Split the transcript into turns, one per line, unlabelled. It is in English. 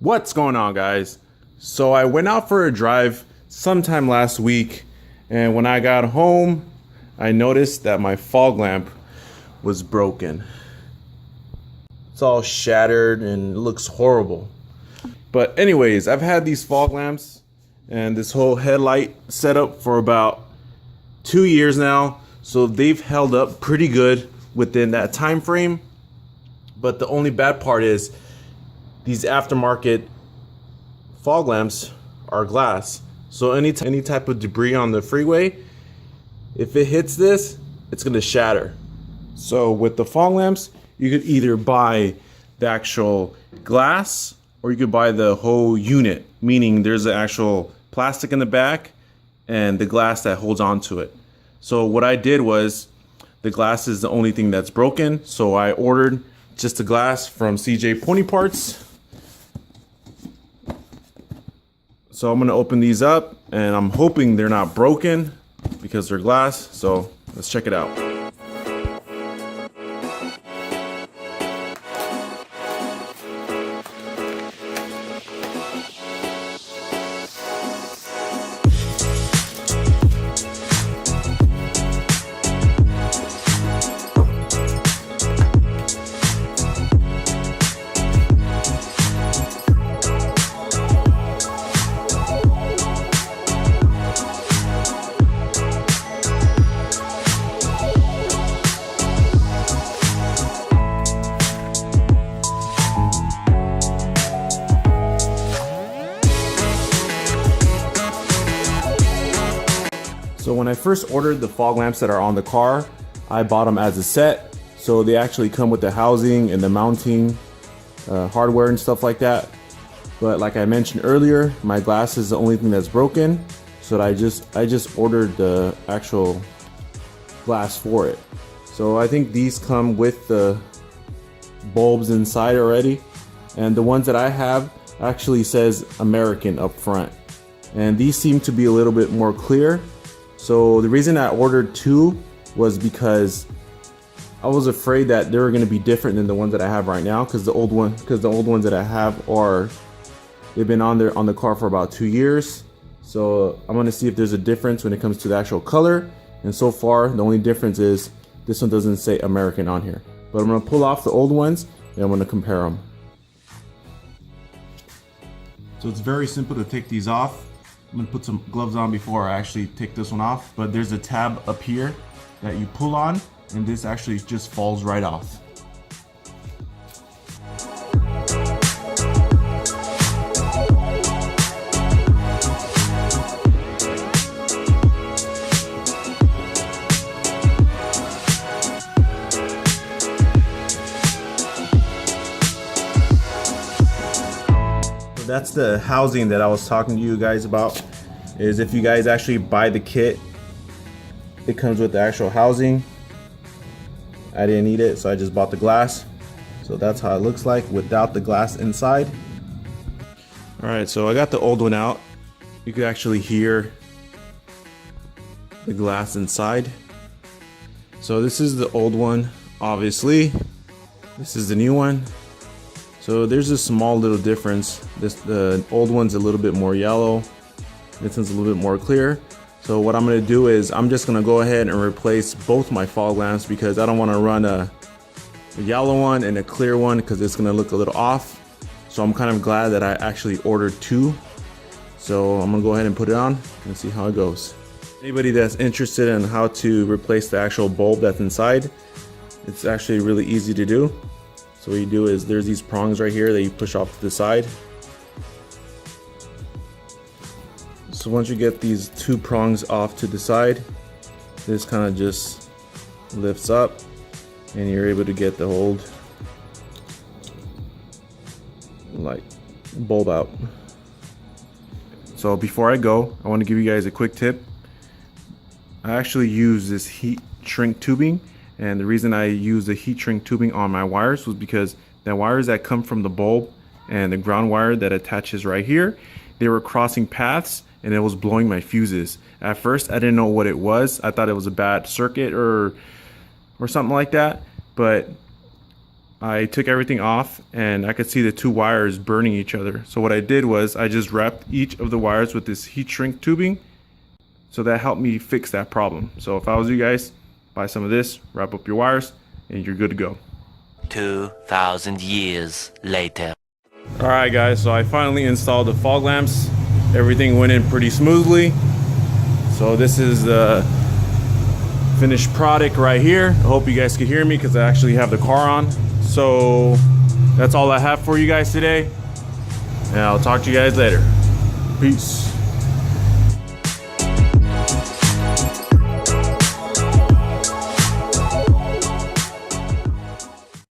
What's going on, guys? So I went out for a drive sometime last week, and when I got home I noticed that my fog lamp was broken. It's all shattered and it looks horrible. But anyways, I've had these fog lamps and this whole headlight setup for about 2 years now, so they've held up pretty good within that time frame. But the only bad part is these aftermarket fog lamps are glass, so any type of debris on the freeway, if it hits this, it's gonna shatter. So with the fog lamps, you could either buy the actual glass or you could buy the whole unit, meaning there's the actual plastic in the back and the glass that holds on to it. So what I did was, the glass is the only thing that's broken, so I ordered just the glass from CJ Pony Parts. So I'm gonna open these up and I'm hoping they're not broken because they're glass. So let's check it out. So when I first ordered the fog lamps that are on the car, I bought them as a set. So they actually come with the housing and the mounting hardware and stuff like that. But like I mentioned earlier, my glass is the only thing that's broken. So I just ordered the actual glass for it. So I think these come with the bulbs inside already. And the ones that I have actually says American up front. And these seem to be a little bit more clear. So the reason I ordered two was because I was afraid that they were going to be different than the ones that I have right now, because the old ones that I have they've been on the car for about 2 years. So I'm going to see if there's a difference when it comes to the actual color. And so far the only difference is this one doesn't say American on here. But I'm going to pull off the old ones and I'm going to compare them. So it's very simple to take these off. I'm gonna put some gloves on before I actually take this one off, but there's a tab up here that you pull on and this actually just falls right off. That's the housing that I was talking to you guys about. Is if you guys actually buy the kit, it comes with the actual housing. I didn't need it, so I just bought the glass. So that's how it looks like without the glass inside. All right, so I got the old one out. You could actually hear the glass inside. So this is the old one, obviously. This is the new one. So there's a small little difference. The old one's a little bit more yellow. This one's a little bit more clear. So what I'm gonna do is I'm just gonna go ahead and replace both my fog lamps because I don't wanna run a yellow one and a clear one because it's gonna look a little off. So I'm kind of glad that I actually ordered two. So I'm gonna go ahead and put it on and see how it goes. Anybody that's interested in how to replace the actual bulb that's inside, it's actually really easy to do. So what you do is there's these prongs right here that you push off to the side. So once you get these two prongs off to the side, this kind of just lifts up and you're able to get the old light bulb out. So before I go, I want to give you guys a quick tip. I actually use this heat shrink tubing. And the reason I use the heat shrink tubing on my wires was because the wires that come from the bulb and the ground wire that attaches right here, they were crossing paths and it was blowing my fuses. At first, I didn't know what it was. I thought it was a bad circuit or something like that. But I took everything off and I could see the two wires burning each other. So what I did was I just wrapped each of the wires with this heat shrink tubing. So that helped me fix that problem. So if I was you guys, buy some of this, wrap up your wires, and you're good to go.
2,000 years later.
Alright guys, so I finally installed the fog lamps. Everything went in pretty smoothly. So this is the finished product right here. I hope you guys can hear me because I actually have the car on. So that's all I have for you guys today, and I'll talk to you guys later. Peace.